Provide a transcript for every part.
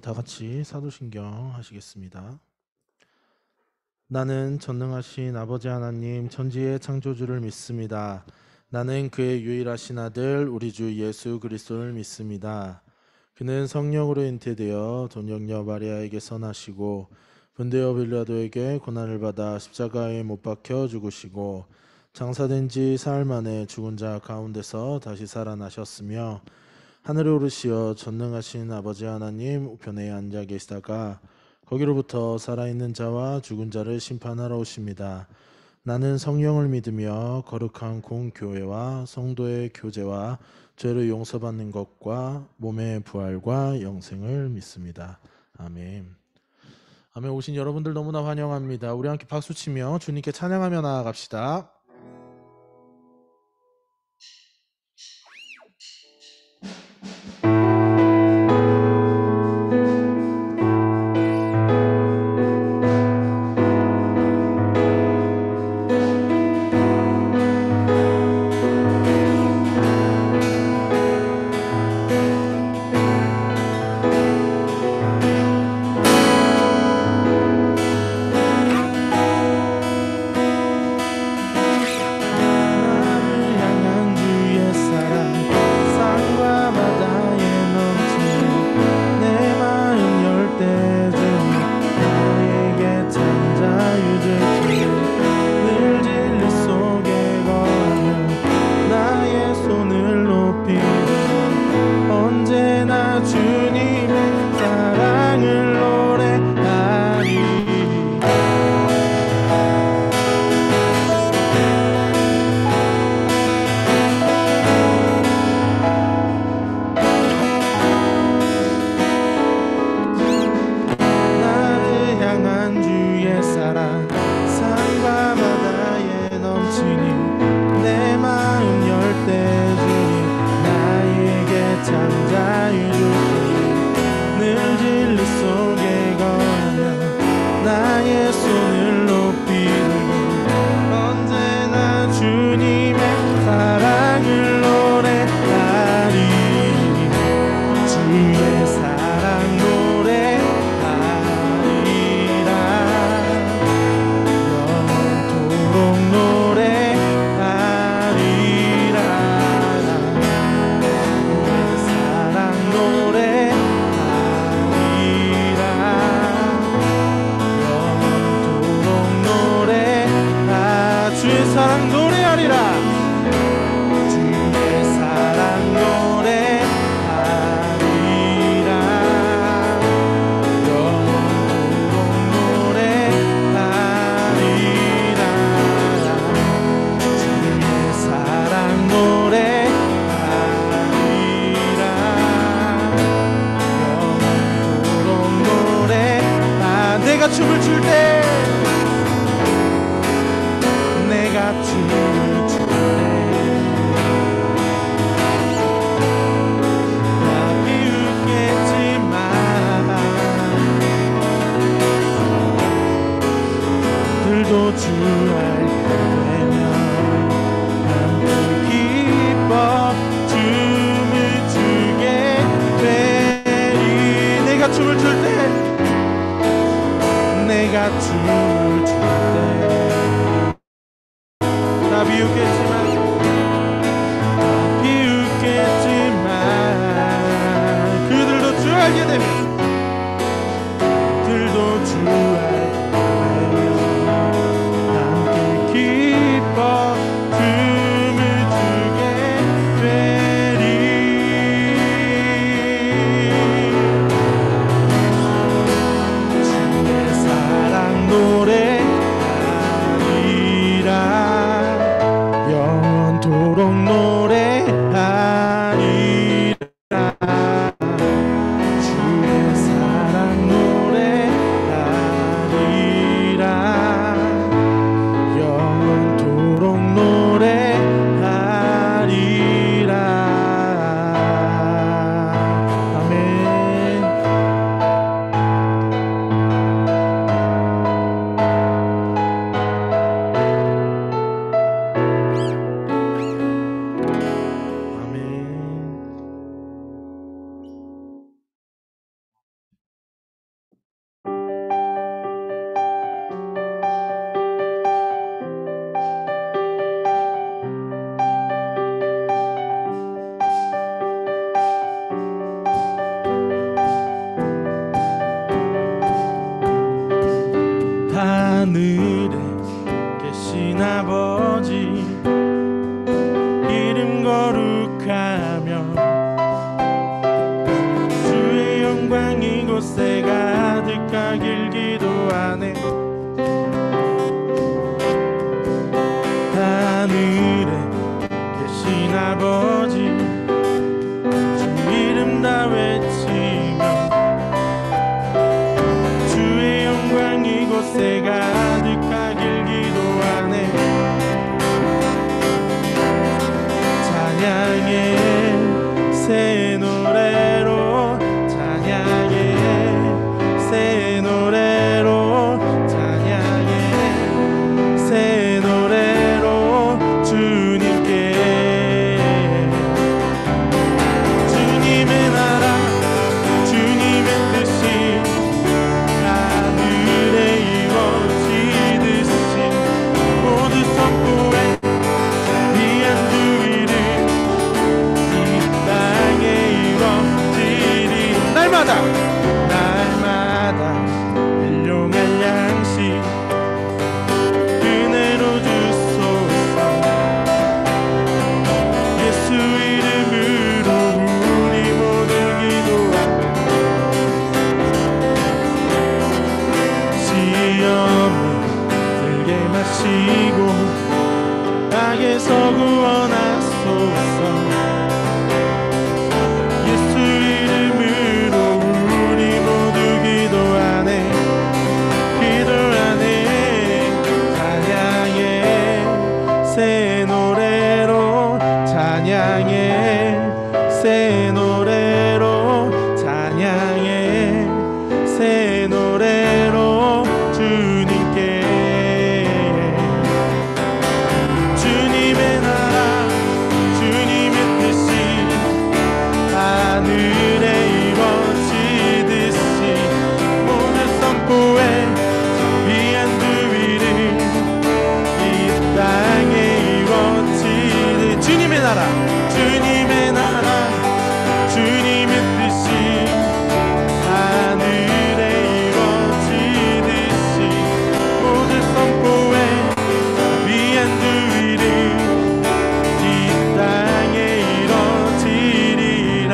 다 같이 사도신경 하시겠습니다. 나는 전능하신 아버지 하나님 천지의 창조주를 믿습니다. 나는 그의 유일하신 아들 우리 주 예수 그리스도를 믿습니다. 그는 성령으로 잉태되어 돈영녀 마리아에게서 나시고 본디오 빌라도에게 고난을 받아 십자가에 못 박혀 죽으시고 장사된 지 사흘 만에 죽은 자 가운데서 다시 살아나셨으며 하늘에 오르시어 전능하신 아버지 하나님 우편에 앉아 계시다가 거기로부터 살아있는 자와 죽은 자를 심판하러 오십니다. 나는 성령을 믿으며 거룩한 공교회와 성도의 교제와 죄를 용서받는 것과 몸의 부활과 영생을 믿습니다. 아멘. 아멘. 오신 여러분들 너무나 환영합니다. 우리 함께 박수치며 주님께 찬양하며 나아갑시다. 춤을 출 때 내가 춤을 출 때 나 비웃겠지만 들도 주할 되면 함께 기뻐 춤을 추게 되리. 내가 춤을 출 때 내가 춤을 출 때 나 비웃겠지만 그들도 주 알게 되면 들도 주 알게 되면 함께 기뻐 춤을 추게 되리. 주의 사랑 노래 이곳에 가득하길 기도하네. 하늘에 계신 아버지 주 이름 다 외치며 주의 영광 이곳에 가득하길 기도하네. 찬양의 새 노래로 찬양의 새 노래로 찬양의 새 노래로 주님께 주님의 나라 주님의 뜻이 하늘에 이루어지듯이 모두 선포해 위한 주 이름 이 땅에 이루어지리. 날마다 일용할 양식 은혜로 주소서. 예수 이름으로 우리 모두 기도하며 시험을 들게 마시고 악에서 구원하소서. 예수 이름으로 우리 모두 기도하네. 기도하네. 찬양의 새 노래로 찬양의 새 노래로 찬양의 새 노래로 주님께 주님의 나라 주님의 뜻이 하늘에 이루어지듯이 모두 선포해 위한 주 이름 이 땅에 이루어지듯. 주님의 나라 주님의 나라 주님의 뜻이 하늘에 이루어지듯이 모두 선포해 위한 주 이름 이 땅에 이루어지리라.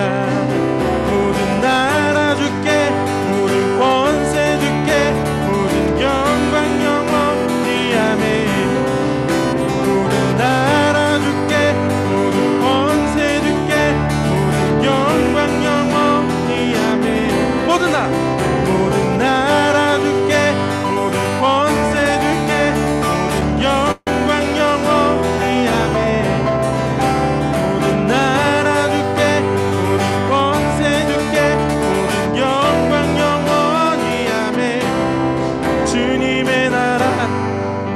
모든 나라 주께 모든 권세 주께 모든 영광 영원히 아멘. 모든 나라 주께 모든 권세 주께 모든 영광 영원히 아멘. 모든 나라 주께 모든 권세 주께 모든 영광 영원히 아멘. 모든 나라 주께 모든 권세 주께 모든 영광 영원히 아멘. 주님의 나라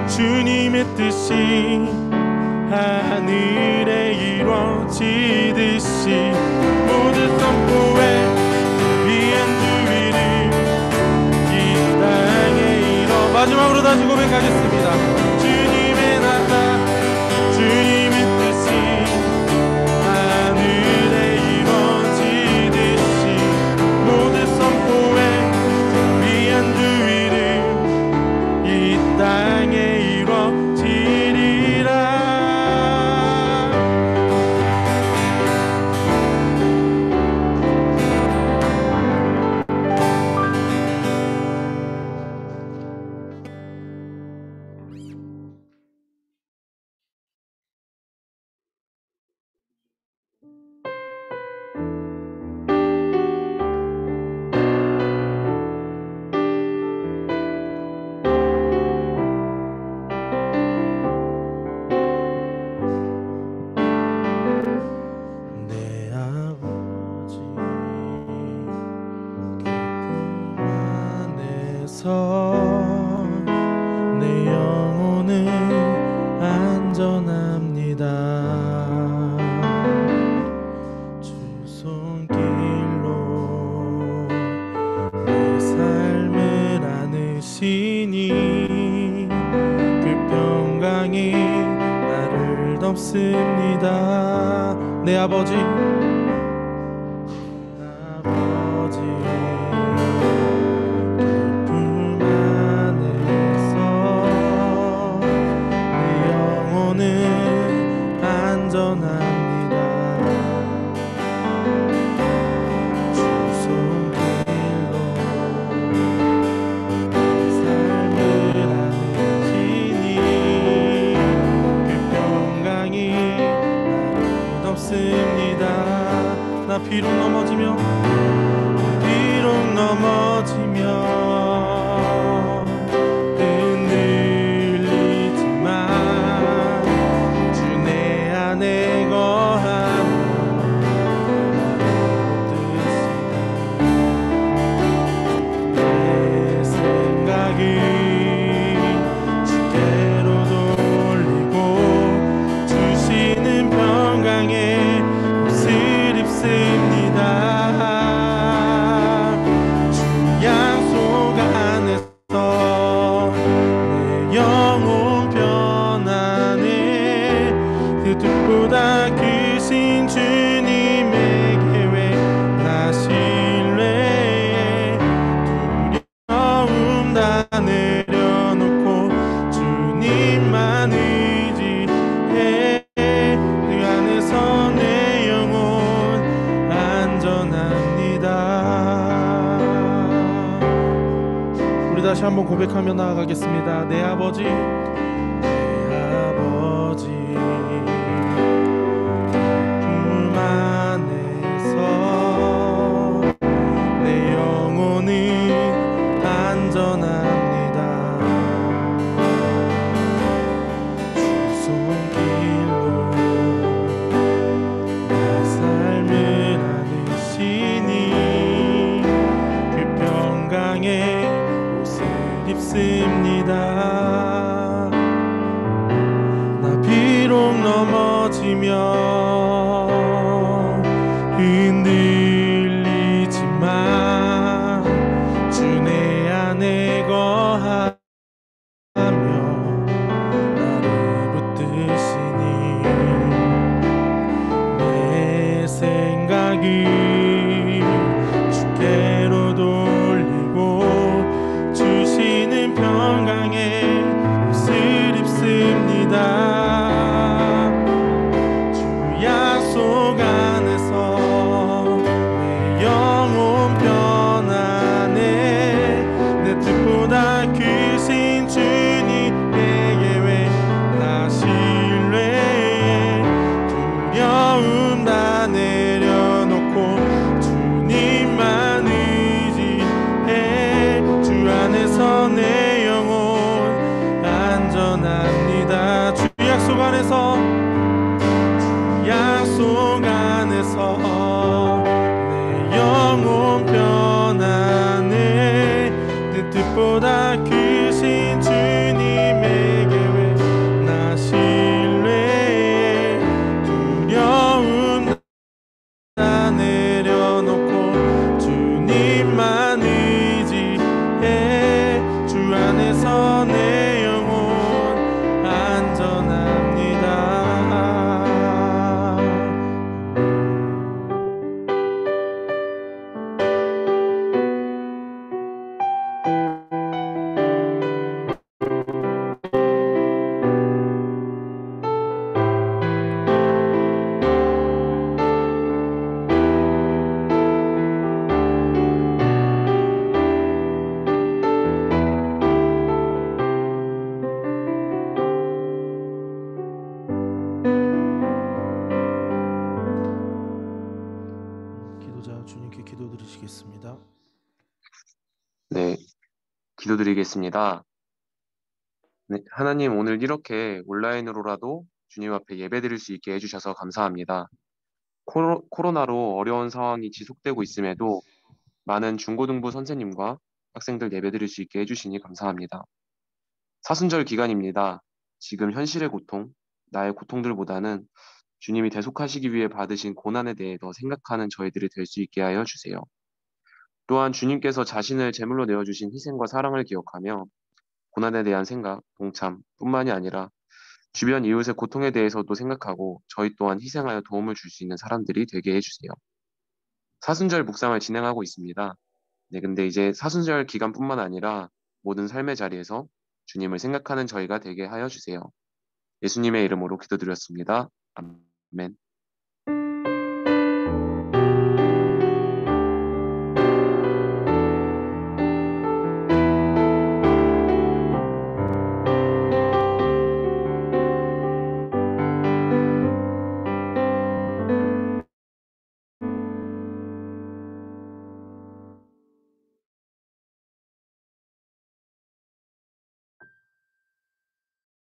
주님의 뜻이 하늘에 이루어지듯이 모두 선포해 위한 주 이름 이 땅에 이뤄. 마지막으로 다시 고백하겠습니다. 주님의 나라 주님의 뜻이 하늘에 이루어지듯이 모두 선포해 위한 주 이름 이 땅에 이루어지리라. 내 아버지 기쁨 안에서 내 영혼은 안전합니다. 주 손길로 내 삶을 안으시니 그 평강이 나를 덮습니다. 내 아버지 기쁨 안에서 내 영혼은 안전합니다. 주 손길로 나 비록 넘어지며 흔들리지만 주 내 안에 거하며 내 생각이 주께로 돌리고 주시는 평강에 옷을 입습니다. 주 약속 안에서 내 영혼 편안해. 그 뜻보다 크신 주님의 계획 나 신뢰해. 두려움 다 내려놓고 주님만 의지해. 그 안에서 내 영혼 안전합니다. 우리 다시 한번 고백하며 나아가겠습니다. 내 아버지, 내 아버지 품 안에서 내 영혼은 안전합니다. 주 손길로 내 삶을 안으시니 그 평강에 옷을 입습니다. 나 비록 넘어지며 흔들리지만 주 내 안에 거하며 나를 붙드시니 내 생각이 주께로 돌리고 주시는 평강에 옷을 입습니다. 주 약속 안에서 내 영혼 편안해. 내 뜻보다 크신 주님의 계획 나 신뢰해. 두려움 다 내려놓고 주님만 의지해. 주 안에서 내 영혼 안전합니다. 주 약속 안에서 주 약속 안에서 내 영혼 편안해. 내 뜻보다 크신 주님의 계획 나 신뢰해. 두려움 다 내려놓고 주님만 의지해. 주 안에서 내 영혼 안전합니다. 기도자 주님께 기도드리시겠습니다. 네, 기도드리겠습니다. 네, 하나님 오늘 이렇게 온라인으로라도 주님 앞에 예배드릴 수 있게 해주셔서 감사합니다. 코로나로 어려운 상황이 지속되고 있음에도 많은 중고등부 선생님과 학생들 예배드릴 수 있게 해주시니 감사합니다. 사순절 기간입니다. 지금 현실의 고통, 나의 고통들보다는 주님이 대속하시기 위해 받으신 고난에 대해 더 생각하는 저희들이 될 수 있게 하여 주세요. 또한 주님께서 자신을 제물로 내어주신 희생과 사랑을 기억하며 고난에 대한 생각, 동참 뿐만이 아니라 주변 이웃의 고통에 대해서도 생각하고 저희 또한 희생하여 도움을 줄 수 있는 사람들이 되게 해주세요. 사순절 묵상을 진행하고 있습니다. 네, 근데 이제 사순절 기간뿐만 아니라 모든 삶의 자리에서 주님을 생각하는 저희가 되게 하여 주세요. 예수님의 이름으로 기도드렸습니다. 아멘.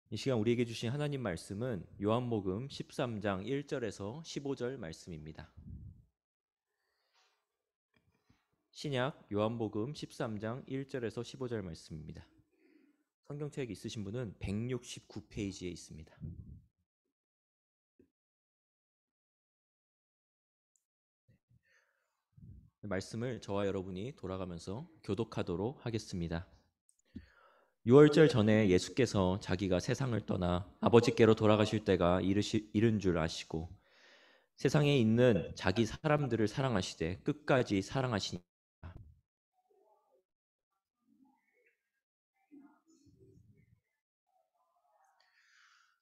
이 시간 우리에게 주신 하나님 말씀은 요한복음 13장 1절에서 15절 말씀입니다. 신약 요한복음 13장 1절에서 15절 말씀입니다. 성경책 있으신 분은 169페이지에 있습니다. 말씀을 저와 여러분이 돌아가면서 교독하도록 하겠습니다. 6월절 전에 예수께서 자기가 세상을 떠나 아버지께로 돌아가실 때가 이른 줄 아시고 세상에 있는 자기 사람들을 사랑하시되 끝까지 사랑하시니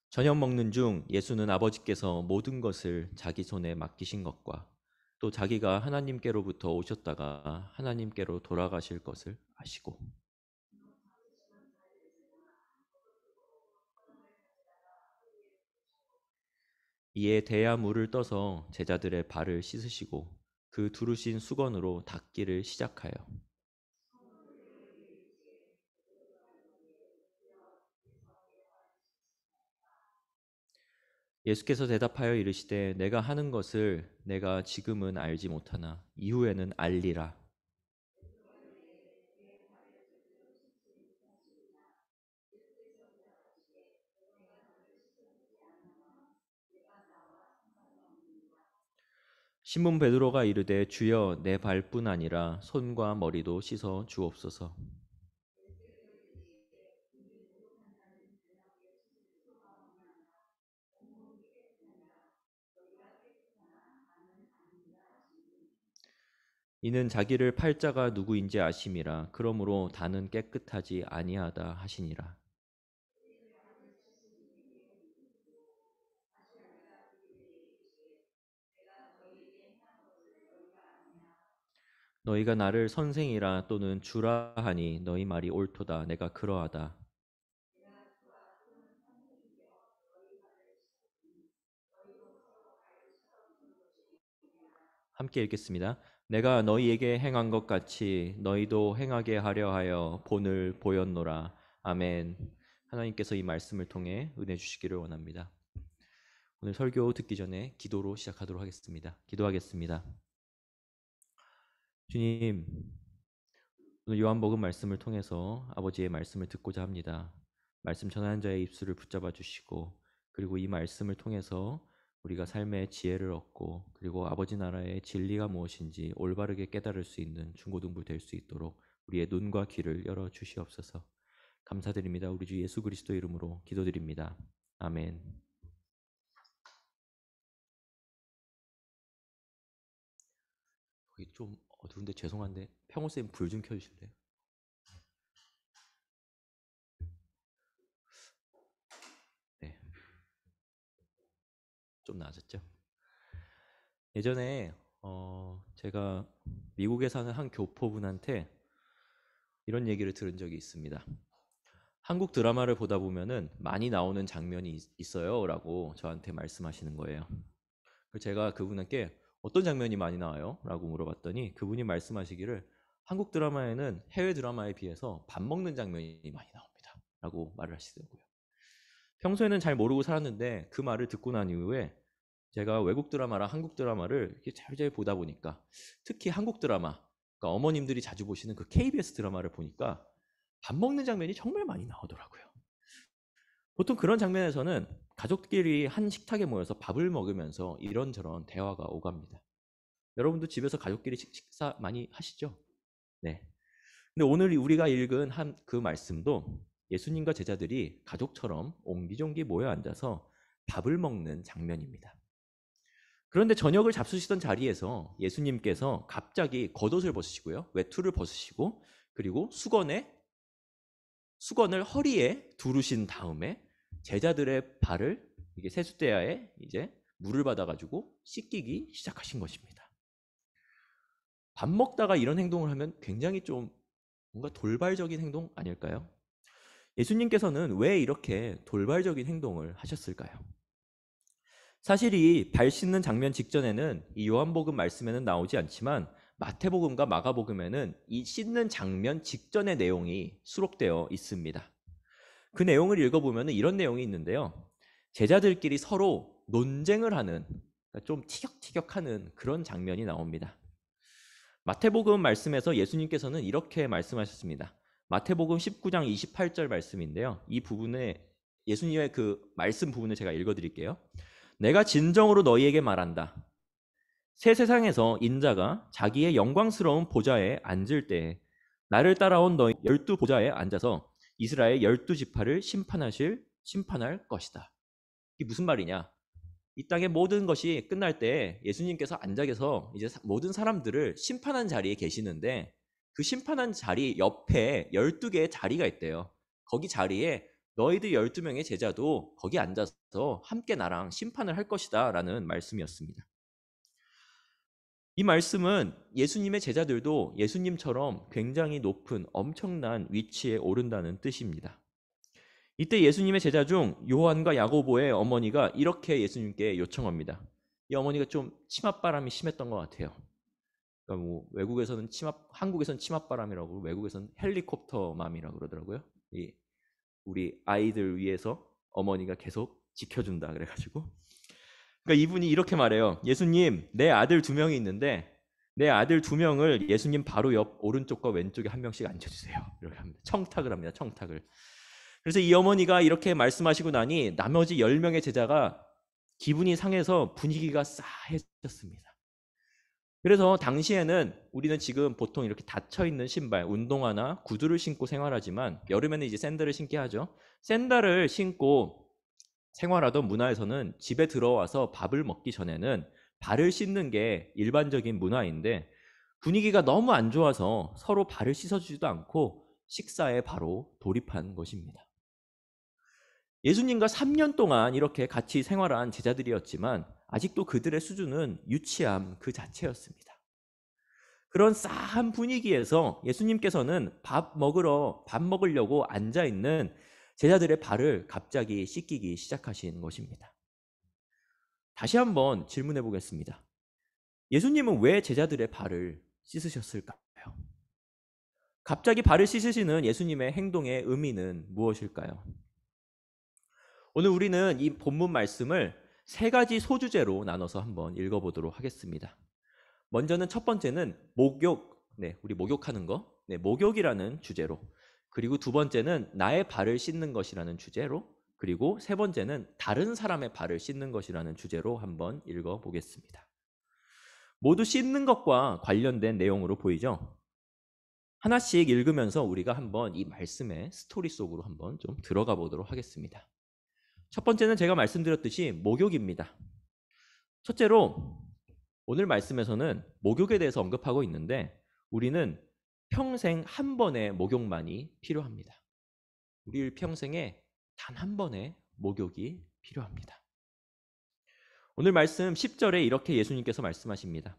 저녁 먹는 중 예수는 아버지께서 모든 것을 자기 손에 맡기신 것과 또 자기가 하나님께로부터 오셨다가 하나님께로 돌아가실 것을 아시고 이에 대야물을 떠서 제자들의 발을 씻으시고 그 두르신 수건으로 닦기를 시작하여 예수께서 대답하여 이르시되 내가 하는 것을 내가 지금은 알지 못하나 이후에는 알리라. 시몬 베드로가 이르되 주여 내 발뿐 아니라 손과 머리도 씻어 주옵소서. 이는 자기를 팔 자가 누구인지 아심이라 그러므로 다는 깨끗하지 아니하다 하시니라. 너희가 나를 선생이라 또는 주라 하니 너희 말이 옳도다. 내가 그러하다. 함께 읽겠습니다. 내가 너희에게 행한 것 같이 너희도 행하게 하려 하여 본을 보였노라. 아멘. 하나님께서 이 말씀을 통해 은혜 주시기를 원합니다. 오늘 설교 듣기 전에 기도로 시작하도록 하겠습니다. 기도하겠습니다. 주님, 오늘 요한복음 말씀을 통해서 아버지의 말씀을 듣고자 합니다. 말씀 전하는 자의 입술을 붙잡아 주시고 그리고 이 말씀을 통해서 우리가 삶의 지혜를 얻고 그리고 아버지 나라의 진리가 무엇인지 올바르게 깨달을 수 있는 중고등부 될 수 있도록 우리의 눈과 귀를 열어 주시옵소서. 감사드립니다. 우리 주 예수 그리스도 이름으로 기도드립니다. 아멘. 거기 좀 어두운데 죄송한데 평호쌤 불 좀 켜주실래요? 네, 좀 나아졌죠? 예전에 제가 미국에 사는 한 교포분한테 이런 얘기를 들은 적이 있습니다. 한국 드라마를 보다 보면은 많이 나오는 장면이 있어요 라고 저한테 말씀하시는 거예요. 그래서 제가 그분께 어떤 장면이 많이 나와요? 라고 물어봤더니 그분이 말씀하시기를 한국 드라마에는 해외 드라마에 비해서 밥 먹는 장면이 많이 나옵니다 라고 말을 하시더라고요. 평소에는 잘 모르고 살았는데 그 말을 듣고 난 이후에 제가 외국 드라마랑 한국 드라마를 이렇게 잘 보다 보니까 특히 한국 드라마, 그러니까 어머님들이 자주 보시는 그 KBS 드라마를 보니까 밥 먹는 장면이 정말 많이 나오더라고요. 보통 그런 장면에서는 가족끼리 한 식탁에 모여서 밥을 먹으면서 이런저런 대화가 오갑니다. 여러분도 집에서 가족끼리 식사 많이 하시죠? 네. 근데 오늘 우리가 읽은 그 말씀도 예수님과 제자들이 가족처럼 옹기종기 모여 앉아서 밥을 먹는 장면입니다. 그런데 저녁을 잡수시던 자리에서 예수님께서 갑자기 겉옷을 벗으시고요. 외투를 벗으시고 그리고 수건을 허리에 두르신 다음에 제자들의 발을 이게 세숫대야에 이제 물을 받아가지고 씻기기 시작하신 것입니다. 밥 먹다가 이런 행동을 하면 굉장히 좀 뭔가 돌발적인 행동 아닐까요? 예수님께서는 왜 이렇게 돌발적인 행동을 하셨을까요? 사실 이 발 씻는 장면 직전에는 이 요한복음 말씀에는 나오지 않지만 마태복음과 마가복음에는 이 씻는 장면 직전의 내용이 수록되어 있습니다. 그 내용을 읽어보면 이런 내용이 있는데요. 제자들끼리 서로 논쟁을 하는, 좀 티격태격하는 그런 장면이 나옵니다. 마태복음 말씀에서 예수님께서는 이렇게 말씀하셨습니다. 마태복음 19장 28절 말씀인데요. 이 부분에 예수님의 그 말씀 부분을 제가 읽어드릴게요. 내가 진정으로 너희에게 말한다. 새 세상에서 인자가 자기의 영광스러운 보좌에 앉을 때에 나를 따라온 너희 12 보좌에 앉아서 이스라엘 12지파를 심판할 것이다. 이게 무슨 말이냐? 이 땅의 모든 것이 끝날 때 예수님께서 앉아 계서 이제 모든 사람들을 심판한 자리에 계시는데, 그 심판한 자리 옆에 12개의 자리가 있대요. 거기 자리에 너희들 12명의 제자도 거기 앉아서 함께 나랑 심판을 할 것이다 라는 말씀이었습니다. 이 말씀은 예수님의 제자들도 예수님처럼 굉장히 높은 엄청난 위치에 오른다는 뜻입니다. 이때 예수님의 제자 중 요한과 야고보의 어머니가 이렇게 예수님께 요청합니다. 이 어머니가 좀 치맛바람이 심했던 것 같아요. 그러니까 뭐 외국에서는 한국에서는 치맛바람이라고, 외국에서는 헬리콥터맘이라고 그러더라고요. 우리 아이들 위해서 어머니가 계속 지켜준다 그래가지고. 그러니까 이분이 이렇게 말해요. 예수님, 내 아들 2명이 있는데 내 아들 2명을 예수님 바로 옆 오른쪽과 왼쪽에 한 명씩 앉혀주세요. 이렇게 합니다. 청탁을 합니다. 청탁을. 그래서 이 어머니가 이렇게 말씀하시고 나니 나머지 10명의 제자가 기분이 상해서 분위기가 싸해졌습니다. 그래서 당시에는 우리는 지금 보통 이렇게 닫혀있는 신발, 운동화나 구두를 신고 생활하지만 여름에는 이제 샌들을 신게 하죠. 샌들을 신고 생활하던 문화에서는 집에 들어와서 밥을 먹기 전에는 발을 씻는 게 일반적인 문화인데, 분위기가 너무 안 좋아서 서로 발을 씻어주지도 않고 식사에 바로 돌입한 것입니다. 예수님과 3년 동안 이렇게 같이 생활한 제자들이었지만 아직도 그들의 수준은 유치함 그 자체였습니다. 그런 싸한 분위기에서 예수님께서는 밥 먹으려고 앉아있는 제자들의 발을 갑자기 씻기기 시작하신 것입니다. 다시 한번 질문해 보겠습니다. 예수님은 왜 제자들의 발을 씻으셨을까요? 갑자기 발을 씻으시는 예수님의 행동의 의미는 무엇일까요? 오늘 우리는 이 본문 말씀을 3가지 소주제로 나눠서 한번 읽어보도록 하겠습니다. 먼저는 첫 번째는 목욕, 우리 목욕하는 거, 목욕이라는 주제로, 그리고 2번째는 나의 발을 씻는 것이라는 주제로, 그리고 3번째는 다른 사람의 발을 씻는 것이라는 주제로 한번 읽어보겠습니다. 모두 씻는 것과 관련된 내용으로 보이죠? 하나씩 읽으면서 우리가 한번 이 말씀의 스토리 속으로 한번 좀 들어가 보도록 하겠습니다. 첫 번째는 제가 말씀드렸듯이 목욕입니다. 첫째로 오늘 말씀에서는 목욕에 대해서 언급하고 있는데, 우리는 평생 한 번의 목욕만이 필요합니다. 우리 평생에 단 한 번의 목욕이 필요합니다. 오늘 말씀 10절에 이렇게 예수님께서 말씀하십니다.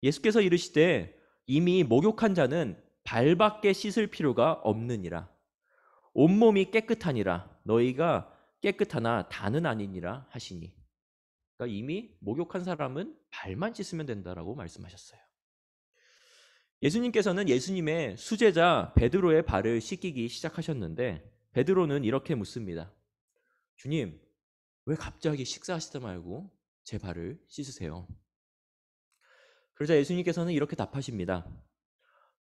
예수께서 이르시되 이미 목욕한 자는 발밖에 씻을 필요가 없느니라. 온몸이 깨끗하니라. 너희가 깨끗하나 다는 아니니라 하시니. 그러니까 이미 목욕한 사람은 발만 씻으면 된다라고 말씀하셨어요. 예수님께서는 예수님의 수제자 베드로의 발을 씻기기 시작하셨는데, 베드로는 이렇게 묻습니다. 주님, 왜 갑자기 식사하시다 말고 제 발을 씻으세요? 그러자 예수님께서는 이렇게 답하십니다.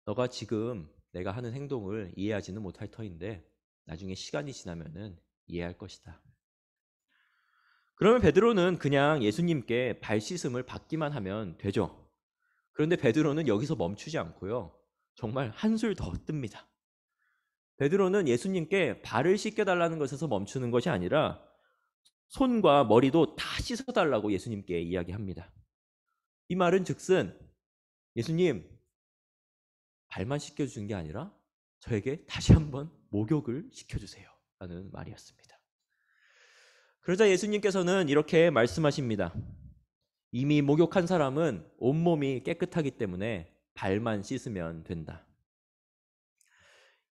너가 지금 내가 하는 행동을 이해하지는 못할 터인데 나중에 시간이 지나면은 이해할 것이다. 그러면 베드로는 그냥 예수님께 발 씻음을 받기만 하면 되죠. 그런데 베드로는 여기서 멈추지 않고요. 정말 한술 더 뜹니다. 베드로는 예수님께 발을 씻겨달라는 것에서 멈추는 것이 아니라 손과 머리도 다 씻어달라고 예수님께 이야기합니다. 이 말은 즉슨 예수님, 발만 씻겨주는 게 아니라 저에게 다시 한번 목욕을 시켜주세요 라는 말이었습니다. 그러자 예수님께서는 이렇게 말씀하십니다. 이미 목욕한 사람은 온몸이 깨끗하기 때문에 발만 씻으면 된다.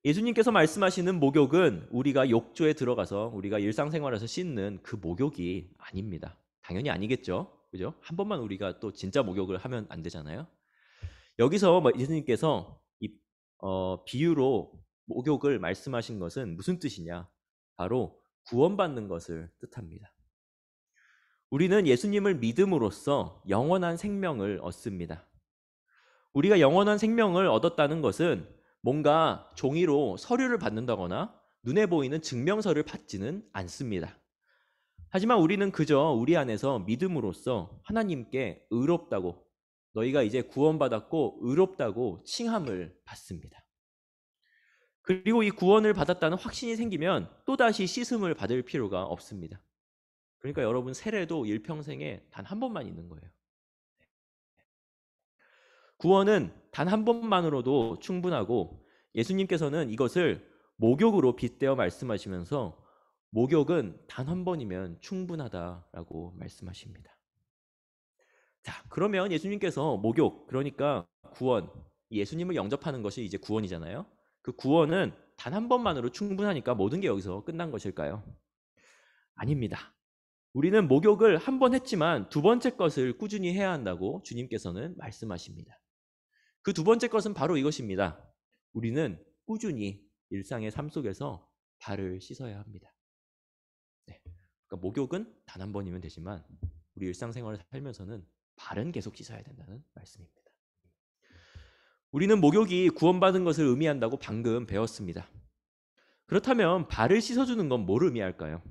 예수님께서 말씀하시는 목욕은 우리가 욕조에 들어가서 우리가 일상생활에서 씻는 그 목욕이 아닙니다. 당연히 아니겠죠. 그죠? 한 번만 우리가 또 진짜 목욕을 하면 안 되잖아요. 여기서 예수님께서 비유로 목욕을 말씀하신 것은 무슨 뜻이냐? 바로 구원받는 것을 뜻합니다. 우리는 예수님을 믿음으로써 영원한 생명을 얻습니다. 우리가 영원한 생명을 얻었다는 것은 뭔가 종이로 서류를 받는다거나 눈에 보이는 증명서를 받지는 않습니다. 하지만 우리는 그저 우리 안에서 믿음으로써 하나님께 의롭다고, 너희가 이제 구원받았고 의롭다고 칭함을 받습니다. 그리고 이 구원을 받았다는 확신이 생기면 또다시 씻음을 받을 필요가 없습니다. 그러니까 여러분, 세례도 일평생에 단 한 번만 있는 거예요. 구원은 단 한 번만으로도 충분하고, 예수님께서는 이것을 목욕으로 빗대어 말씀하시면서 목욕은 단 한 번이면 충분하다라고 말씀하십니다. 자, 그러면 예수님께서 목욕, 그러니까 구원, 예수님을 영접하는 것이 이제 구원이잖아요. 그 구원은 단 한 번만으로 충분하니까 모든 게 여기서 끝난 것일까요? 아닙니다. 우리는 목욕을 한 번 했지만 두 번째 것을 꾸준히 해야 한다고 주님께서는 말씀하십니다. 그 두 번째 것은 바로 이것입니다. 우리는 꾸준히 일상의 삶 속에서 발을 씻어야 합니다. 네. 그러니까 목욕은 단 한 번이면 되지만 우리 일상생활을 살면서는 발은 계속 씻어야 된다는 말씀입니다. 우리는 목욕이 구원받은 것을 의미한다고 방금 배웠습니다. 그렇다면 발을 씻어주는 건 뭘 의미할까요?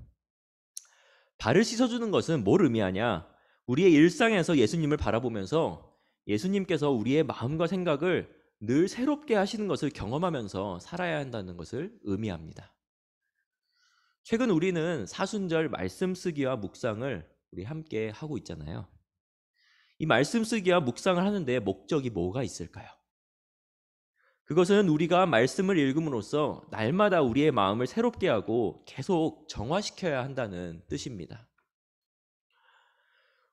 발을 씻어주는 것은 뭘 의미하냐? 우리의 일상에서 예수님을 바라보면서 예수님께서 우리의 마음과 생각을 늘 새롭게 하시는 것을 경험하면서 살아야 한다는 것을 의미합니다. 최근 우리는 사순절 말씀 쓰기와 묵상을 우리 함께 하고 있잖아요. 이 말씀 쓰기와 묵상을 하는데 목적이 뭐가 있을까요? 그것은 우리가 말씀을 읽음으로써 날마다 우리의 마음을 새롭게 하고 계속 정화시켜야 한다는 뜻입니다.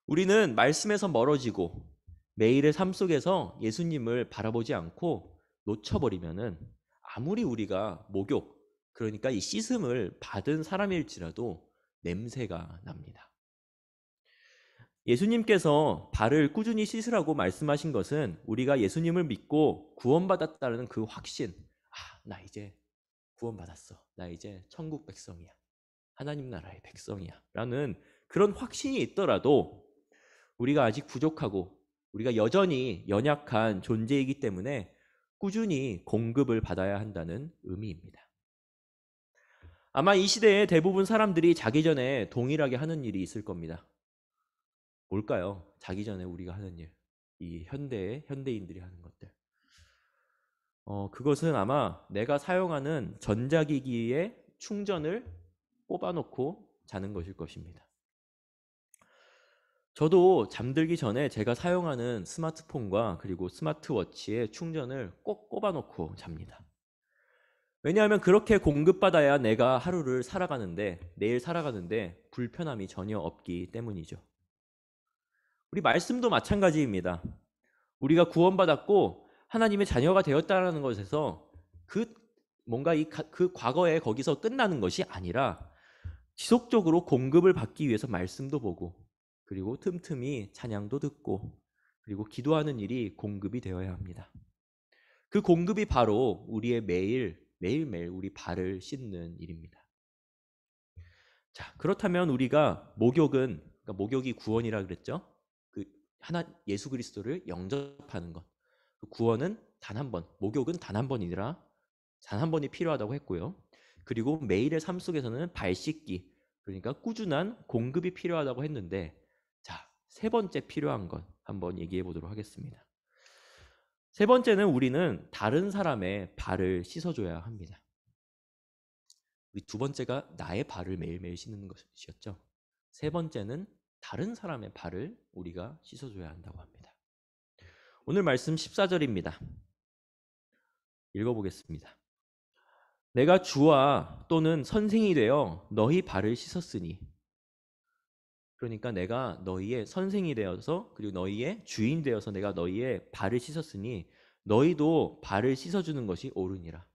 우리는 말씀에서 멀어지고 매일의 삶 속에서 예수님을 바라보지 않고 놓쳐버리면은 아무리 우리가 목욕, 그러니까 이 씻음을 받은 사람일지라도 냄새가 납니다. 예수님께서 발을 꾸준히 씻으라고 말씀하신 것은 우리가 예수님을 믿고 구원받았다는 그 확신, 나 이제 구원받았어. 나 이제 천국 백성이야. 하나님 나라의 백성이야. 라는 그런 확신이 있더라도 우리가 아직 부족하고 우리가 여전히 연약한 존재이기 때문에 꾸준히 공급을 받아야 한다는 의미입니다. 아마 이 시대에 대부분 사람들이 자기 전에 동일하게 하는 일이 있을 겁니다. 뭘까요? 자기 전에 우리가 하는 일, 이 현대인들이 하는 것들. 그것은 아마 내가 사용하는 전자기기의 충전을 꼽아놓고 자는 것일 것입니다. 저도 잠들기 전에 제가 사용하는 스마트폰과 그리고 스마트워치의 충전을 꼭 꼽아놓고 잡니다. 왜냐하면 그렇게 공급받아야 내가 하루를 살아가는데, 내일 살아가는데 불편함이 전혀 없기 때문이죠. 우리 말씀도 마찬가지입니다. 우리가 구원받았고 하나님의 자녀가 되었다는 것에서 그 과거에 거기서 끝나는 것이 아니라 지속적으로 공급을 받기 위해서 말씀도 보고, 그리고 틈틈이 찬양도 듣고, 그리고 기도하는 일이 공급이 되어야 합니다. 그 공급이 바로 우리의 매일매일 우리 발을 씻는 일입니다. 자, 그렇다면 우리가 그러니까 목욕이 구원이라 그랬죠? 예수 그리스도를 영접하는 것. 그 구원은 단 한 번, 목욕은 단 한 번이라 단 한 번이 필요하다고 했고요. 그리고 매일의 삶 속에서는 발 씻기, 그러니까 꾸준한 공급이 필요하다고 했는데, 자, 세 번째 필요한 것 한번 얘기해 보도록 하겠습니다. 세 번째는 우리는 다른 사람의 발을 씻어줘야 합니다. 우리 두 번째가 나의 발을 매일매일 씻는 것이었죠. 세 번째는 다른 사람의 발을 우리가 씻어줘야 한다고 합니다. 오늘 말씀 14절입니다. 읽어보겠습니다. 내가 주와 또는 선생이 되어 너희 발을 씻었으니, 그러니까 내가 너희의 선생이 되어서 그리고 너희의 주인 되어서 내가 너희의 발을 씻었으니 너희도 발을 씻어주는 것이 옳으니라.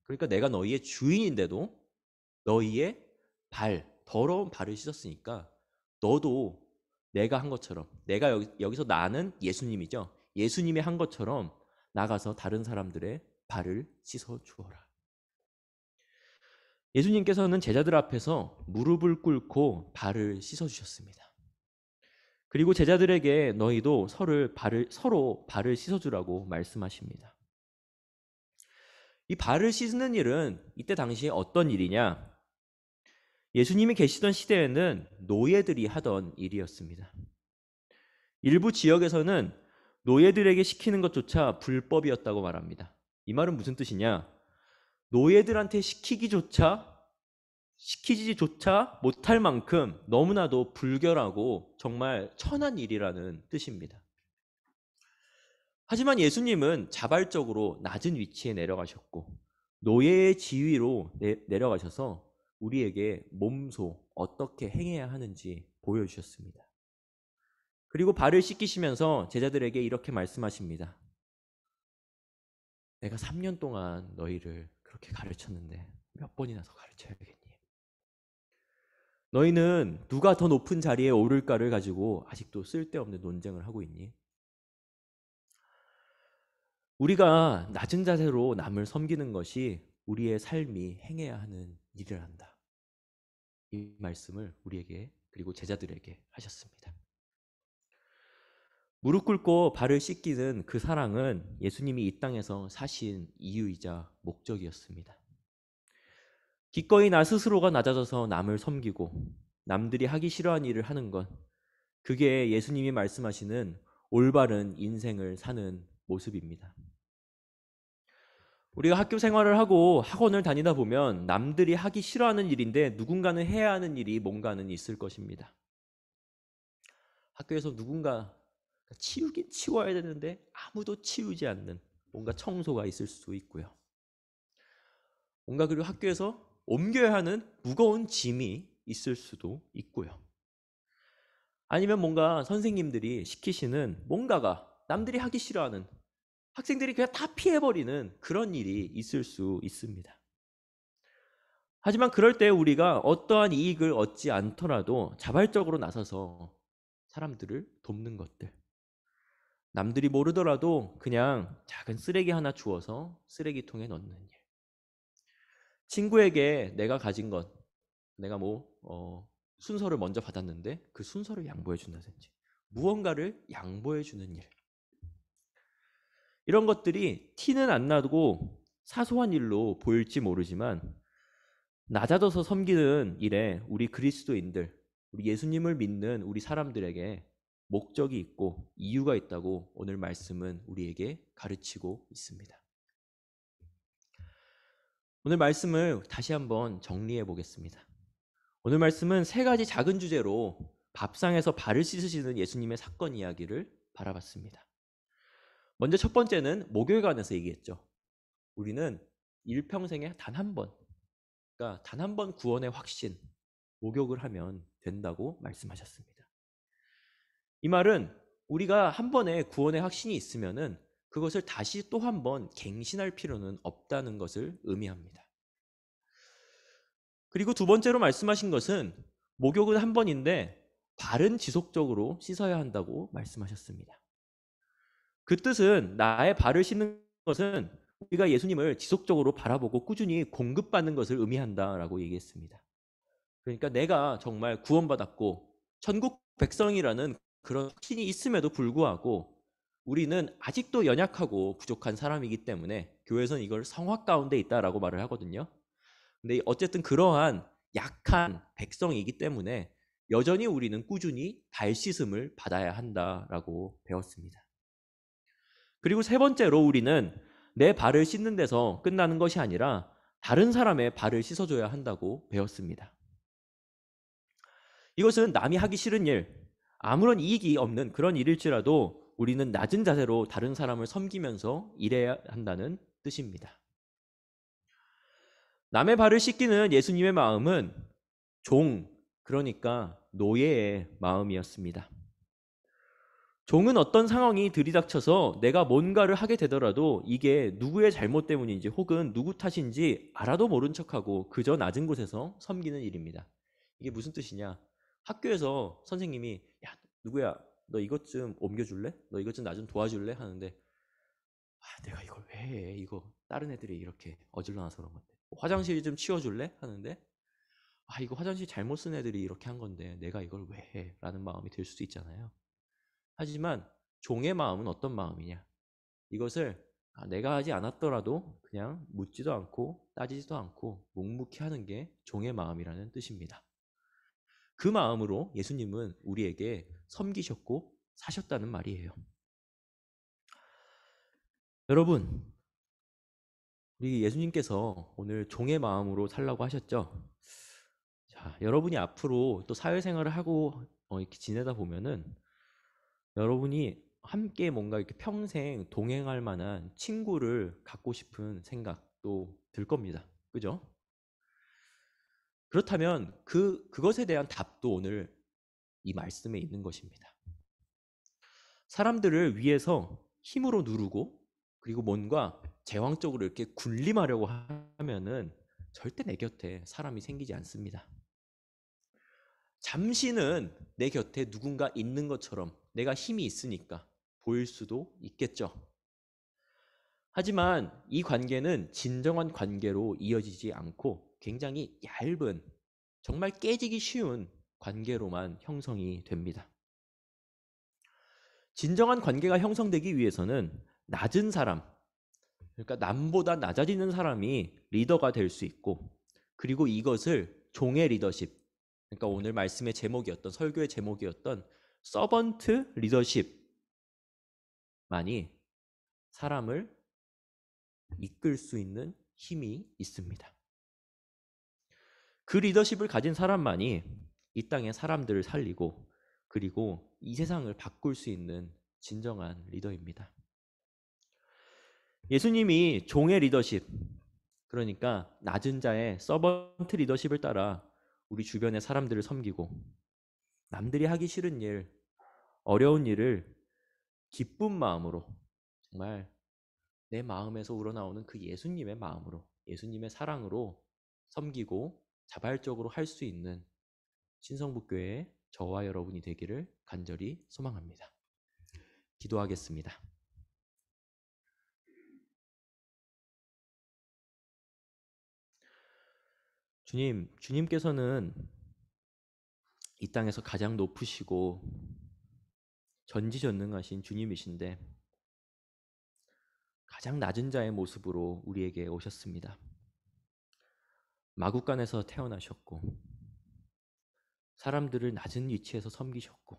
그러니까 내가 너희의 주인인데도 너희의 더러운 발을 씻었으니까 너도 내가 한 것처럼, 내가 여기서 나는 예수님이죠. 예수님이 한 것처럼 나가서 다른 사람들의 발을 씻어 주어라. 예수님께서는 제자들 앞에서 무릎을 꿇고 발을 씻어 주셨습니다. 그리고 제자들에게 너희도 서로 발을 씻어 주라고 말씀하십니다. 이 발을 씻는 일은 이때 당시에 어떤 일이냐? 예수님이 계시던 시대에는 노예들이 하던 일이었습니다. 일부 지역에서는 노예들에게 시키는 것조차 불법이었다고 말합니다. 이 말은 무슨 뜻이냐? 노예들한테 시키지조차 못할 만큼 너무나도 불결하고 정말 천한 일이라는 뜻입니다. 하지만 예수님은 자발적으로 낮은 위치에 내려가셨고 노예의 지위로 내려가셔서 우리에게 몸소 어떻게 행해야 하는지 보여주셨습니다. 그리고 발을 씻기시면서 제자들에게 이렇게 말씀하십니다. 내가 3년 동안 너희를 그렇게 가르쳤는데 몇 번이나 더 가르쳐야겠니? 너희는 누가 더 높은 자리에 오를까를 가지고 아직도 쓸데없는 논쟁을 하고 있니? 우리가 낮은 자세로 남을 섬기는 것이 우리의 삶이 행해야 하는 일을 한다. 이 말씀을 우리에게 그리고 제자들에게 하셨습니다. 무릎 꿇고 발을 씻기는 그 사랑은 예수님이 이 땅에서 사신 이유이자 목적이었습니다. 기꺼이 나 스스로가 낮아져서 남을 섬기고 남들이 하기 싫어하는 일을 하는 것, 그게 예수님이 말씀하시는 올바른 인생을 사는 모습입니다. 우리가 학교 생활을 하고 학원을 다니다 보면 남들이 하기 싫어하는 일인데 누군가는 해야 하는 일이 뭔가는 있을 것입니다. 학교에서 누군가 치우긴 치워야 되는데 아무도 치우지 않는 뭔가 청소가 있을 수도 있고요. 뭔가 그리고 학교에서 옮겨야 하는 무거운 짐이 있을 수도 있고요. 아니면 뭔가 선생님들이 시키시는 뭔가가 남들이 하기 싫어하는 학생들이 그냥 다 피해버리는 그런 일이 있을 수 있습니다. 하지만 그럴 때 우리가 어떠한 이익을 얻지 않더라도 자발적으로 나서서 사람들을 돕는 것들, 남들이 모르더라도 그냥 작은 쓰레기 하나 주워서 쓰레기통에 넣는 일, 친구에게 내가 가진 것, 내가 순서를 먼저 받았는데 그 순서를 양보해 준다든지 무언가를 양보해 주는 일, 이런 것들이 티는 안 나고 사소한 일로 보일지 모르지만 낮아져서 섬기는 일에 우리 그리스도인들, 우리 예수님을 믿는 우리 사람들에게 목적이 있고 이유가 있다고 오늘 말씀은 우리에게 가르치고 있습니다. 오늘 말씀을 다시 한번 정리해 보겠습니다. 오늘 말씀은 세 가지 작은 주제로 밥상에서 발을 씻으시는 예수님의 사건 이야기를 바라봤습니다. 먼저 첫 번째는 목욕에 관해서 얘기했죠. 우리는 일평생에 단 한 번, 그러니까 단 한 번 구원의 확신, 목욕을 하면 된다고 말씀하셨습니다. 이 말은 우리가 한 번의 구원의 확신이 있으면은 그것을 다시 또 한 번 갱신할 필요는 없다는 것을 의미합니다. 그리고 두 번째로 말씀하신 것은 목욕은 한 번인데 발은 지속적으로 씻어야 한다고 말씀하셨습니다. 그 뜻은 나의 발을 씻는 것은 우리가 예수님을 지속적으로 바라보고 꾸준히 공급받는 것을 의미한다라고 얘기했습니다. 그러니까 내가 정말 구원받았고 천국 백성이라는 그런 확신이 있음에도 불구하고 우리는 아직도 연약하고 부족한 사람이기 때문에 교회에서는 이걸 성화 가운데 있다라고 말을 하거든요. 근데 어쨌든 그러한 약한 백성이기 때문에 여전히 우리는 꾸준히 발 씻음을 받아야 한다라고 배웠습니다. 그리고 세 번째로 우리는 내 발을 씻는 데서 끝나는 것이 아니라 다른 사람의 발을 씻어줘야 한다고 배웠습니다. 이것은 남이 하기 싫은 일, 아무런 이익이 없는 그런 일일지라도 우리는 낮은 자세로 다른 사람을 섬기면서 일해야 한다는 뜻입니다. 남의 발을 씻기는 예수님의 마음은 그러니까 노예의 마음이었습니다. 종은 어떤 상황이 들이닥쳐서 내가 뭔가를 하게 되더라도 이게 누구의 잘못 때문인지 혹은 누구 탓인지 알아도 모른 척하고 그저 낮은 곳에서 섬기는 일입니다. 이게 무슨 뜻이냐? 학교에서 선생님이 야, 누구야? 너 이것 좀 옮겨줄래? 너 이것 좀 나 좀 도와줄래? 하는데 내가 이걸 왜 해? 이거 다른 애들이 이렇게 어질러놔서 그런 건데 화장실 좀 치워줄래? 하는데 이거 화장실 잘못 쓴 애들이 이렇게 한 건데 내가 이걸 왜 해? 라는 마음이 들 수도 있잖아요. 하지만 종의 마음은 어떤 마음이냐? 이것을 내가 하지 않았더라도 그냥 묻지도 않고 따지지도 않고 묵묵히 하는 게 종의 마음이라는 뜻입니다. 그 마음으로 예수님은 우리에게 섬기셨고 사셨다는 말이에요. 여러분, 우리 예수님께서 오늘 종의 마음으로 살라고 하셨죠? 자, 여러분이 앞으로 또 사회생활을 하고 이렇게 지내다 보면은 여러분이 함께 뭔가 이렇게 평생 동행할 만한 친구를 갖고 싶은 생각도 들 겁니다. 그죠? 그렇다면 그것에 대한 답도 오늘 이 말씀에 있는 것입니다. 사람들을 위해서 힘으로 누르고 그리고 뭔가 제왕적으로 이렇게 군림하려고 하면은 절대 내 곁에 사람이 생기지 않습니다. 잠시는 내 곁에 누군가 있는 것처럼 내가 힘이 있으니까 보일 수도 있겠죠. 하지만 이 관계는 진정한 관계로 이어지지 않고 굉장히 얇은, 정말 깨지기 쉬운 관계로만 형성이 됩니다. 진정한 관계가 형성되기 위해서는 낮은 사람, 그러니까 남보다 낮아지는 사람이 리더가 될 수 있고, 그리고 이것을 종의 리더십, 그러니까 오늘 말씀의 제목이었던, 설교의 제목이었던 서번트 리더십만이 사람을 이끌 수 있는 힘이 있습니다. 그 리더십을 가진 사람만이 이 땅의 사람들을 살리고 그리고 이 세상을 바꿀 수 있는 진정한 리더입니다. 예수님이 종의 리더십, 그러니까 낮은 자의 서번트 리더십을 따라 우리 주변의 사람들을 섬기고 남들이 하기 싫은 일, 어려운 일을 기쁜 마음으로, 정말 내 마음에서 우러나오는 그 예수님의 마음으로, 예수님의 사랑으로 섬기고 자발적으로 할 수 있는 신성북교회 저와 여러분이 되기를 간절히 소망합니다. 기도하겠습니다. 주님께서는 이 땅에서 가장 높으시고 전지전능하신 주님이신데 가장 낮은 자의 모습으로 우리에게 오셨습니다. 마구간에서 태어나셨고 사람들을 낮은 위치에서 섬기셨고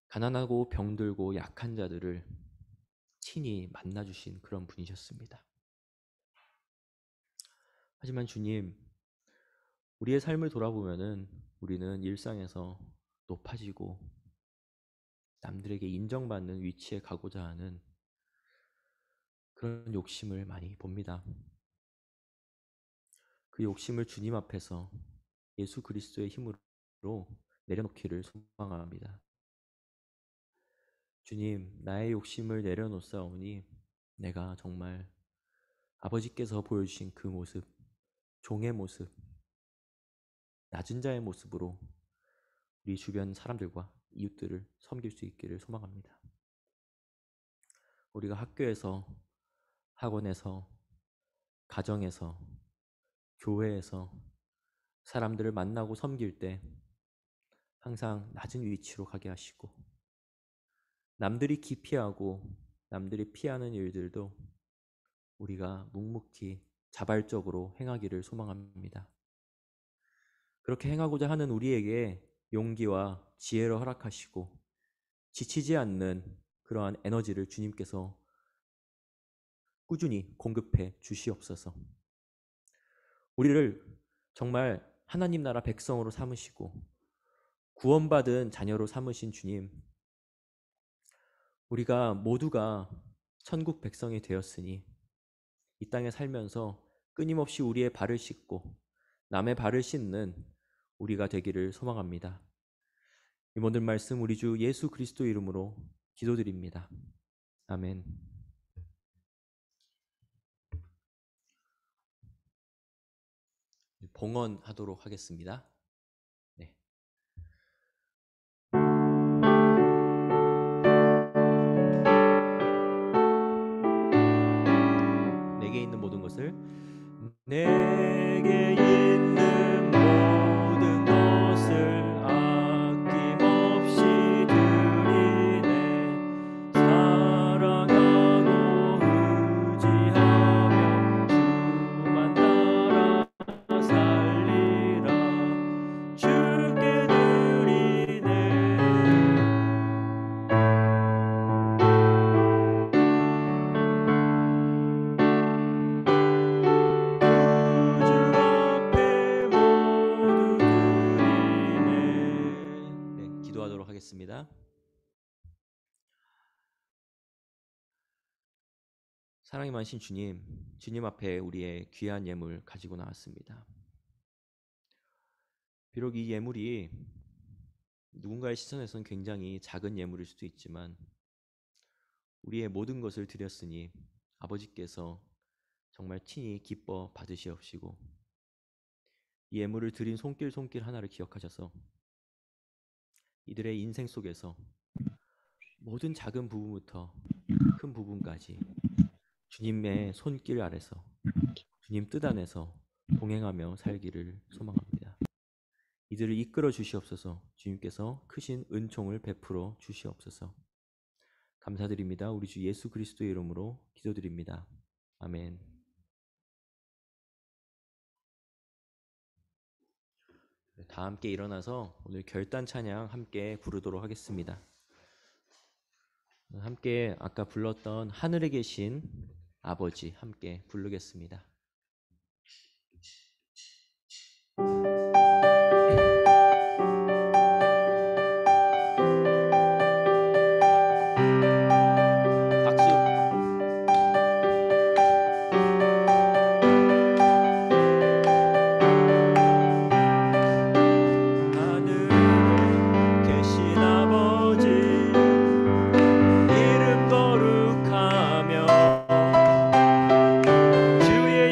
가난하고 병들고 약한 자들을 친히 만나주신 그런 분이셨습니다. 하지만 주님, 우리의 삶을 돌아보면은 우리는 일상에서 높아지고 남들에게 인정받는 위치에 가고자 하는 그런 욕심을 많이 봅니다. 그 욕심을 주님 앞에서 예수 그리스도의 힘으로 내려놓기를 소망합니다. 주님, 나의 욕심을 내려놓사오니 내가 정말 아버지께서 보여주신 그 모습, 종의 모습, 낮은 자의 모습으로 우리 주변 사람들과 이웃들을 섬길 수 있기를 소망합니다. 우리가 학교에서, 학원에서, 가정에서, 교회에서 사람들을 만나고 섬길 때 항상 낮은 위치로 가게 하시고 남들이 기피하고 남들이 피하는 일들도 우리가 묵묵히 자발적으로 행하기를 소망합니다. 그렇게 행하고자 하는 우리에게 용기와 지혜를 허락하시고 지치지 않는 그러한 에너지를 주님께서 꾸준히 공급해 주시옵소서. 우리를 정말 하나님 나라 백성으로 삼으시고 구원받은 자녀로 삼으신 주님, 우리가 모두가 천국 백성이 되었으니 이 땅에 살면서 끊임없이 우리의 발을 씻고 남의 발을 씻는 우리가 되기를 소망합니다. 이 모든 말씀 우리 주 예수 그리스도 이름으로 기도드립니다. 아멘. 봉헌하도록 하겠습니다. 네. 내게 있는 모든 것을 내게 있는 모든 것을 아낌없이 드리네. 사랑하고 의지하며 주만 따라 살리라. 주께 드리네. 주 앞에 모두 드리네. 네, 기도하도록 하겠습니다. 사랑이 많으신 주님, 주님 앞에 우리의 귀한 예물 가지고 나왔습니다. 비록 이 예물이 누군가의 시선에선 굉장히 작은 예물일 수도 있지만 우리의 모든 것을 드렸으니 아버지께서 정말 친히 기뻐 받으시옵시고 이 예물을 드린 손길 하나를 기억하셔서 이들의 인생 속에서 모든 작은 부분부터 큰 부분까지 주님의 손길 아래서 주님 뜻 안에서 동행하며 살기를 소망합니다. 이들을 이끌어 주시옵소서. 주님께서 크신 은총을 베풀어 주시옵소서. 감사드립니다. 우리 주 예수 그리스도의 이름으로 기도드립니다. 아멘. 다 함께 일어나서 오늘 결단 찬양 함께 부르도록 하겠습니다. 함께 아까 불렀던 하늘에 계신 아버지 함께 부르겠습니다. 박수. 하늘에 계신 아버지 이름 거룩하며 주의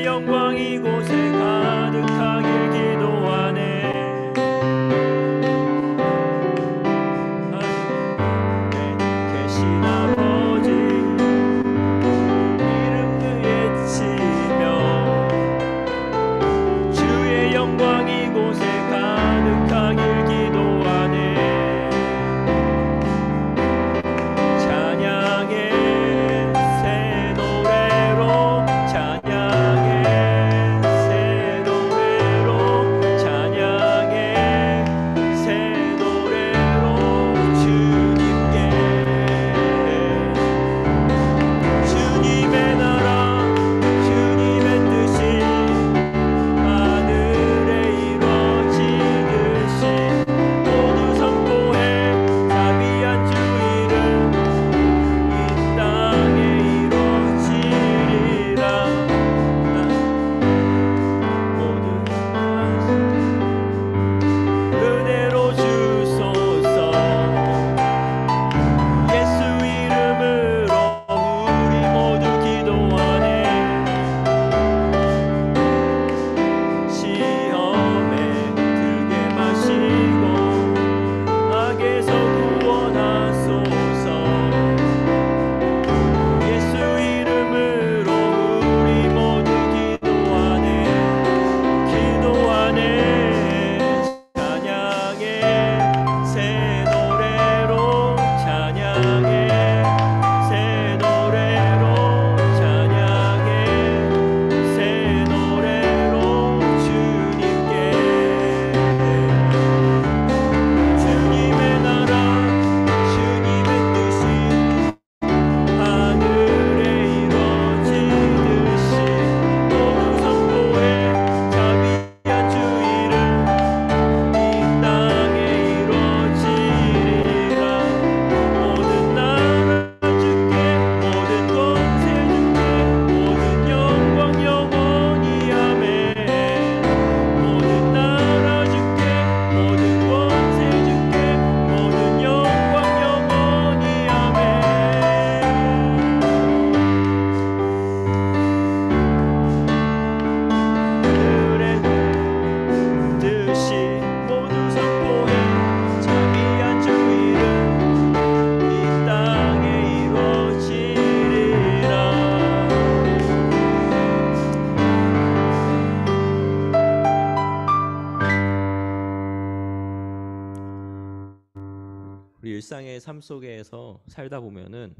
일상의 삶 속에서 살다 보면은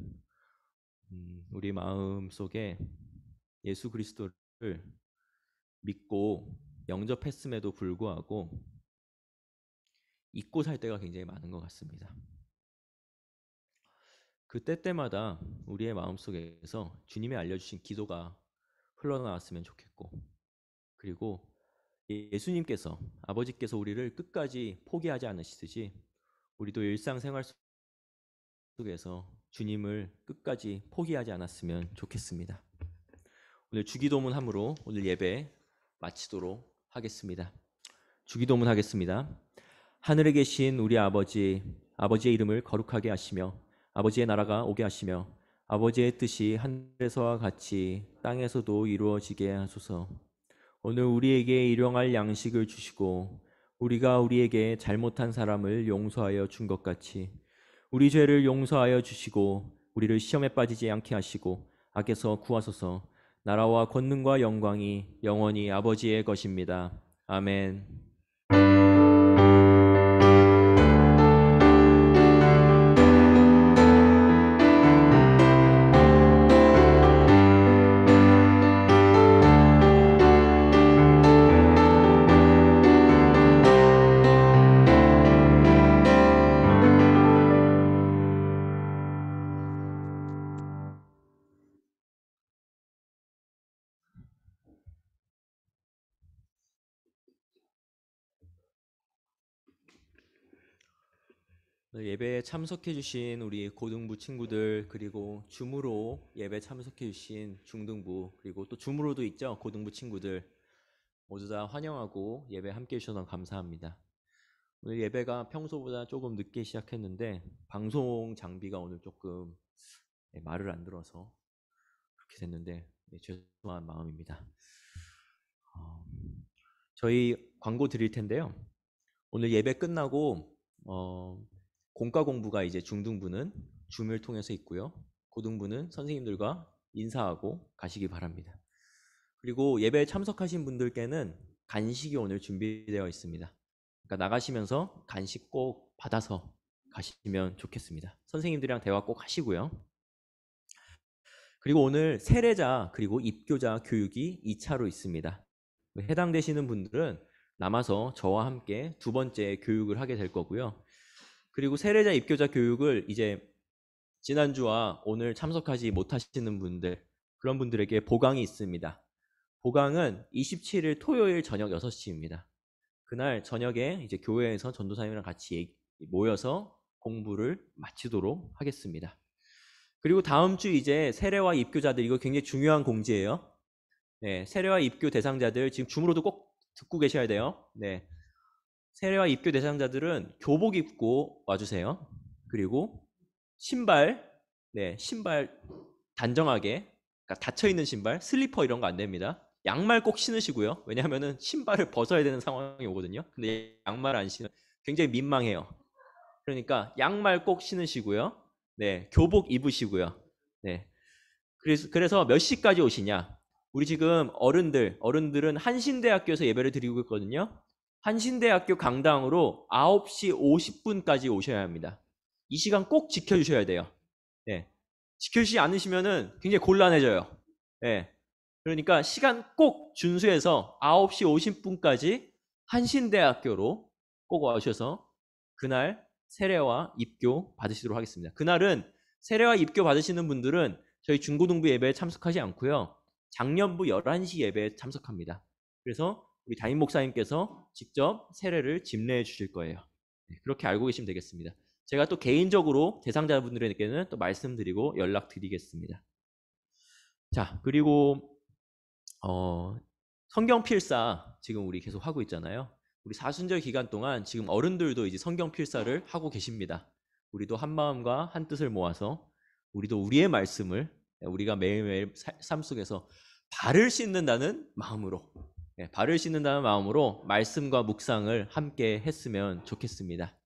우리 마음 속에 예수 그리스도를 믿고 영접했음에도 불구하고 잊고 살 때가 굉장히 많은 것 같습니다. 그 때때마다 우리의 마음속에서 주님이 알려주신 기도가 흘러나왔으면 좋겠고, 그리고 예수님께서, 아버지께서 우리를 끝까지 포기하지 않으시듯이 우리도 일상생활 속에서 주님을 끝까지 포기하지 않았으면 좋겠습니다. 오늘 주기도문 함으로 오늘 예배 마치도록 하겠습니다. 주기도문 하겠습니다. 하늘에 계신 우리 아버지, 아버지의 이름을 거룩하게 하시며 아버지의 나라가 오게 하시며 아버지의 뜻이 하늘에서와 같이 땅에서도 이루어지게 하소서. 오늘 우리에게 일용할 양식을 주시고 우리가 우리에게 잘못한 사람을 용서하여 준 것 같이 우리 죄를 용서하여 주시고 우리를 시험에 빠지지 않게 하시고 악에서 구하소서. 나라와 권능과 영광이 영원히 아버지의 것입니다. 아멘. 예배에 참석해 주신 우리 고등부 친구들, 그리고 줌으로 예배 참석해 주신 중등부, 그리고 또 줌으로도 있죠, 고등부 친구들 모두 다 환영하고 예배 함께 해주셔서 감사합니다. 오늘 예배가 평소보다 조금 늦게 시작했는데 방송 장비가 오늘 조금 말을 안 들어서 그렇게 됐는데 죄송한 마음입니다. 저희 광고 드릴 텐데요. 오늘 예배 끝나고 공과 공부가 이제 중등부는 줌을 통해서 있고요. 고등부는 선생님들과 인사하고 가시기 바랍니다. 그리고 예배에 참석하신 분들께는 간식이 오늘 준비되어 있습니다. 그러니까 나가시면서 간식 꼭 받아서 가시면 좋겠습니다. 선생님들이랑 대화 꼭 하시고요. 그리고 오늘 세례자 그리고 입교자 교육이 2차로 있습니다. 해당되시는 분들은 남아서 저와 함께 두 번째 교육을 하게 될 거고요. 그리고 세례자 입교자 교육을 이제 지난주와 오늘 참석하지 못하시는 분들, 그런 분들에게 보강이 있습니다. 보강은 27일 토요일 저녁 6시입니다. 그날 저녁에 이제 교회에서 전도사님이랑 같이 모여서 공부를 마치도록 하겠습니다. 그리고 다음 주 이제 세례와 입교자들, 이거 굉장히 중요한 공지예요. 네, 세례와 입교 대상자들 지금 줌으로도 꼭 듣고 계셔야 돼요. 네. 세례와 입교 대상자들은 교복 입고 와주세요. 그리고 신발, 신발 단정하게, 그러니까 닫혀있는 신발, 슬리퍼 이런 거 안 됩니다. 양말 꼭 신으시고요. 왜냐하면 신발을 벗어야 되는 상황이 오거든요. 근데 양말 안 신으면 굉장히 민망해요. 그러니까 양말 꼭 신으시고요. 네, 교복 입으시고요. 네. 그래서 몇 시까지 오시냐? 우리 지금 어른들은 한신대학교에서 예배를 드리고 있거든요. 한신대학교 강당으로 9시 50분까지 오셔야 합니다. 이 시간 꼭 지켜주셔야 돼요. 네. 지켜주지 않으시면은 굉장히 곤란해져요. 네. 그러니까 시간 꼭 준수해서 9시 50분까지 한신대학교로 꼭 와주셔서 그날 세례와 입교 받으시도록 하겠습니다. 그날은 세례와 입교 받으시는 분들은 저희 중고등부 예배에 참석하지 않고요. 장년부 11시 예배에 참석합니다. 그래서 우리 담임 목사님께서 직접 세례를 집례해 주실 거예요. 그렇게 알고 계시면 되겠습니다. 제가 또 개인적으로 대상자분들에게는 또 말씀드리고 연락드리겠습니다. 자, 그리고 성경 필사 지금 우리 계속 하고 있잖아요. 우리 사순절 기간 동안 지금 어른들도 이제 성경 필사를 하고 계십니다. 우리도 한 마음과 한 뜻을 모아서 우리도 우리의 말씀을 우리가 매일매일 삶 속에서 발을 씻는다는 마음으로, 발을 씻는다는 마음으로 말씀과 묵상을 함께 했으면 좋겠습니다.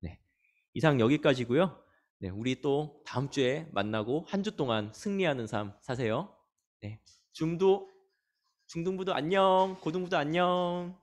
네, 이상 여기까지고요. 네, 우리 또 다음 주에 만나고 한 주 동안 승리하는 삶 사세요. 네, 중등부도 안녕, 고등부도 안녕.